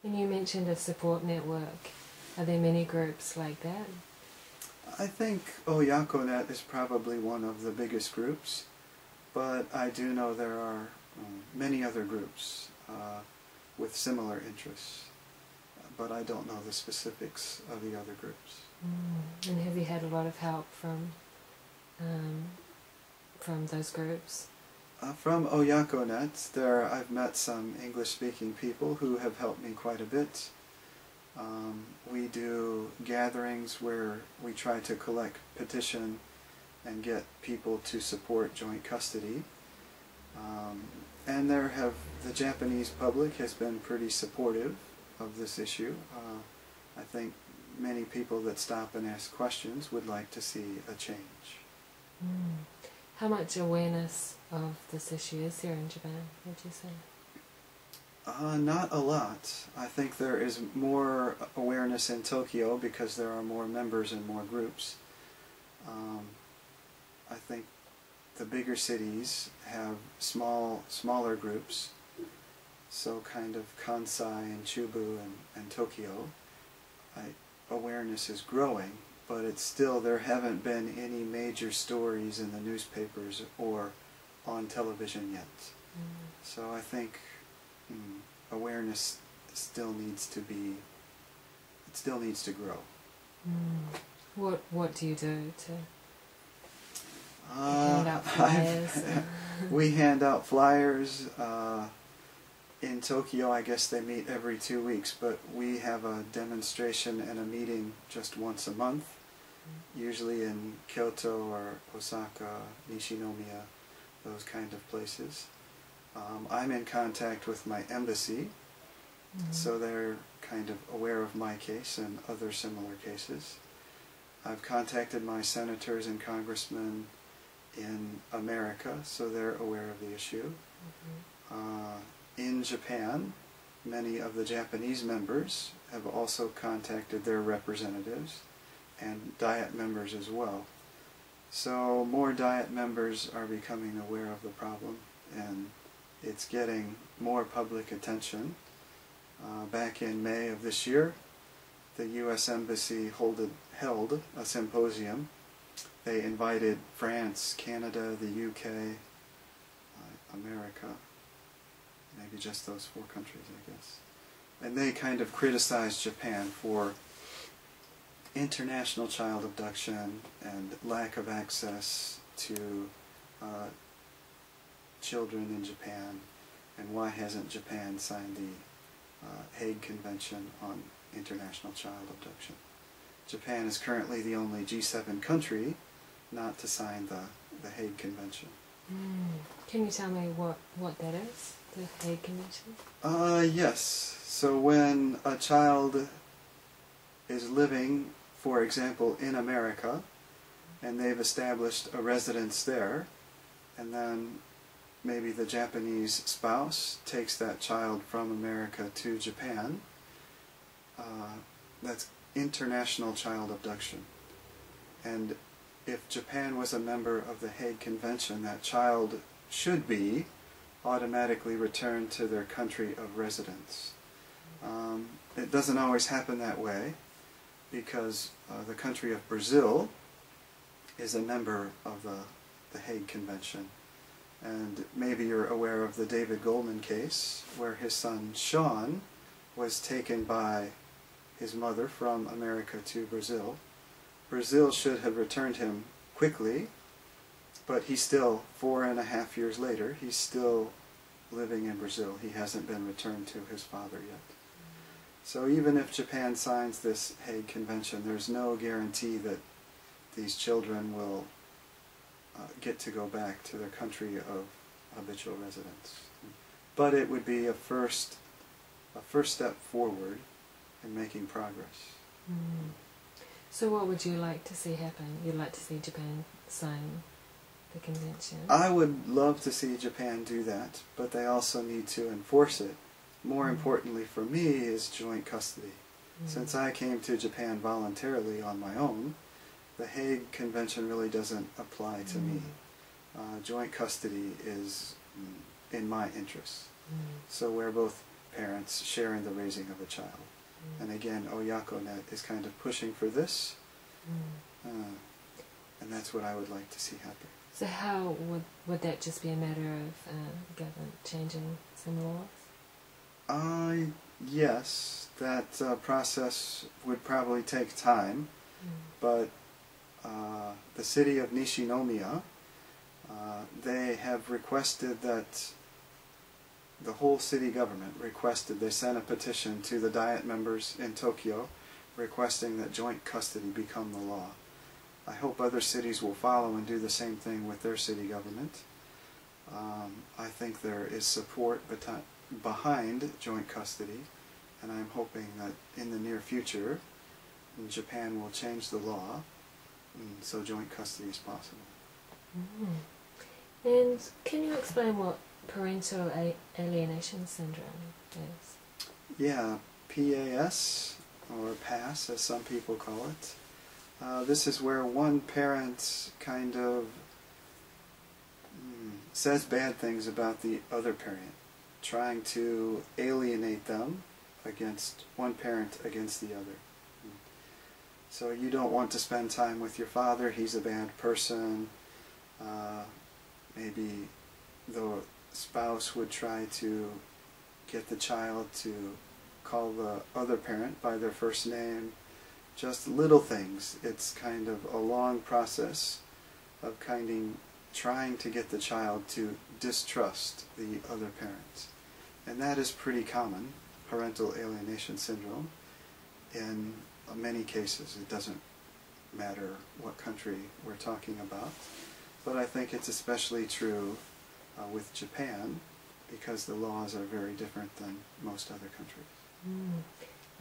And you mentioned a support network. Are there many groups like that? I think Oyakonet is probably one of the biggest groups, but I do know there are many other groups with similar interests, but I don't know the specifics of the other groups. And have you had a lot of help from those groups? From Oyakonet, I've met some English-speaking people who have helped me quite a bit. We do gatherings where we try to collect petition and get people to support joint custody. And the Japanese public has been pretty supportive of this issue. I think many people that stop and ask questions would like to see a change. How much awareness of this issue is there in Japan, would you say? Not a lot. I think there is more awareness in Tokyo because there are more members and more groups. I think the bigger cities have smaller groups, so kind of Kansai and Chubu and Tokyo. Awareness is growing, but it's still, there haven't been any major stories in the newspapers or on television yet. So I think awareness still needs to grow. What do you do to hand out flyers? We hand out flyers. In Tokyo, I guess they meet every 2 weeks, but we have a demonstration and a meeting just once a month, usually in Kyoto or Osaka, Nishinomiya, those kind of places. I'm in contact with my embassy, so they're kind of aware of my case and other similar cases. I've contacted my senators and congressmen in America, so they're aware of the issue. In Japan, many of the Japanese members have also contacted their representatives, and Diet members as well. So more Diet members are becoming aware of the problem, and it's getting more public attention. Back in May of this year, the U.S. Embassy held a symposium. They invited France, Canada, the UK, America, maybe just those 4 countries, I guess. And they kind of criticized Japan for international child abduction and lack of access to children in Japan, and why hasn't Japan signed the Hague Convention on international child abduction. Japan is currently the only G7 country not to sign the Hague Convention. Can you tell me what that is, the Hague Convention? Yes. So when a child is living, for example, in America, and they've established a residence there, and then maybe the Japanese spouse takes that child from America to Japan, that's international child abduction. And if Japan was a member of the Hague Convention, that child should be automatically returned to their country of residence. It doesn't always happen that way, because the country of Brazil is a member of the Hague Convention. And maybe you're aware of the David Goldman case, where his son Sean was taken by his mother from America to Brazil. Brazil should have returned him quickly, but he's still, 4.5 years later, he's still living in Brazil. He hasn't been returned to his father yet. So even if Japan signs this Hague Convention, there's no guarantee that these children will get to go back to their country of habitual residence. But it would be a first step forward in making progress. So what would you like to see happen? You'd like to see Japan sign the convention? I would love to see Japan do that, but they also need to enforce it. More importantly for me is joint custody. Since I came to Japan voluntarily on my own, the Hague Convention really doesn't apply to me. Joint custody is in my interest. So where both parents share in the raising of a child. And again, Oyakonet is kind of pushing for this, and that's what I would like to see happen. So how would that just be a matter of government changing some laws? Yes, that process would probably take time, but the city of Nishinomiya, they have requested that the whole city government requested, they sent a petition to the Diet members in Tokyo requesting that joint custody become the law. I hope other cities will follow and do the same thing with their city government. I think there is support behind joint custody, and I'm hoping that in the near future Japan will change the law so joint custody is possible. And can you explain what parental alienation syndrome is? Yeah, PAS, or PASS as some people call it. This is where one parent kind of says bad things about the other parent, trying to alienate them against one parent against the other. So you don't want to spend time with your father, he's a bad person. Maybe the spouse would try to get the child to call the other parent by their first name. Just little things. It's kind of a long process of trying to get the child to distrust the other parent. And that is pretty common, parental alienation syndrome. In many cases, it doesn't matter what country we're talking about. But I think it's especially true with Japan, because the laws are very different than most other countries.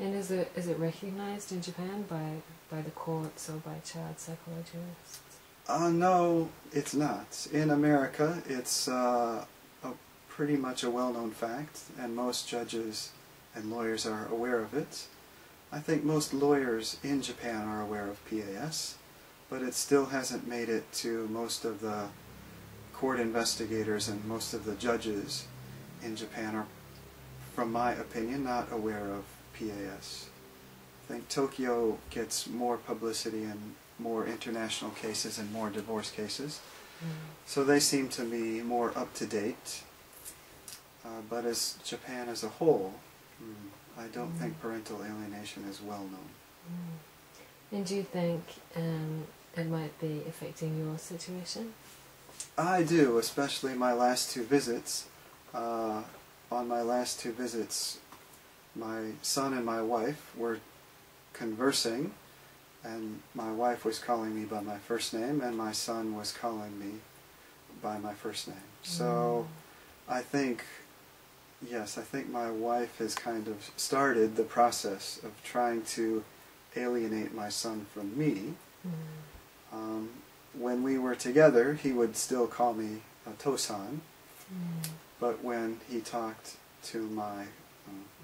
And is it recognized in Japan by the courts or by child psychologists? No, it's not. In America, it's pretty much a well-known fact, and most judges and lawyers are aware of it. I think most lawyers in Japan are aware of PAS, but it still hasn't made it to most of the court investigators, and most of the judges in Japan are, from my opinion, not aware of PAS. I think Tokyo gets more publicity and more international cases and more divorce cases, so they seem to be more up to date. But as Japan as a whole, I don't think parental alienation is well known. And do you think it might be affecting your situation? I do, especially my last two visits. On my last two visits, my son and my wife were conversing, and my wife was calling me by my first name, and my son was calling me by my first name. So I think, yes, I think my wife has kind of started the process of trying to alienate my son from me. When we were together, he would still call me Tosan, but when he talked to my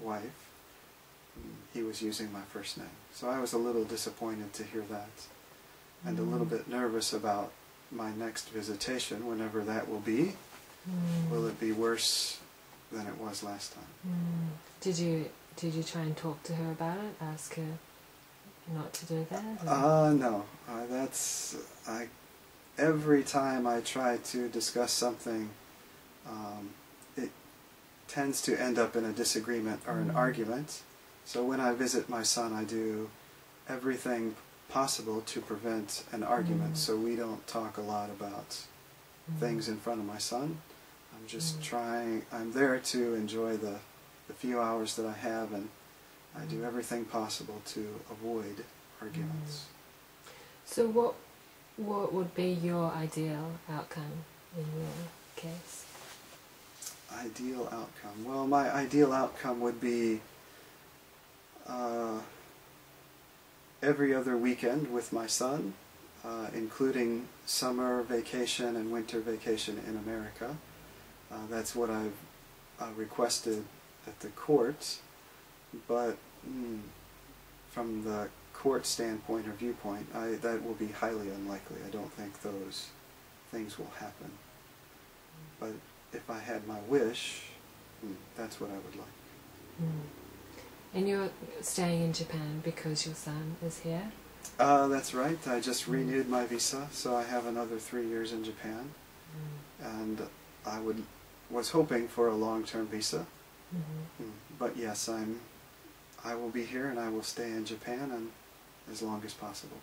wife, he was using my first name. So I was a little disappointed to hear that, and a little bit nervous about my next visitation, whenever that will be. Will it be worse than it was last time? Did you try and talk to her about it? Ask her not to do that? No. Every time I try to discuss something, it tends to end up in a disagreement or an argument. So when I visit my son, I do everything possible to prevent an argument, so we don't talk a lot about things in front of my son. I'm just I'm there to enjoy the few hours that I have, and I do everything possible to avoid arguments. So what would be your ideal outcome in your case? Ideal outcome? Well, my ideal outcome would be every other weekend with my son, including summer vacation and winter vacation in America. That's what I've requested at the court, but from the court standpoint or viewpoint, that will be highly unlikely. I don't think those things will happen. But if I had my wish, that's what I would like. And you're staying in Japan because your son is here? That's right. I just renewed my visa, so I have another 3 years in Japan. And I was hoping for a long-term visa. But yes, I will be here and I will stay in Japan and as long as possible.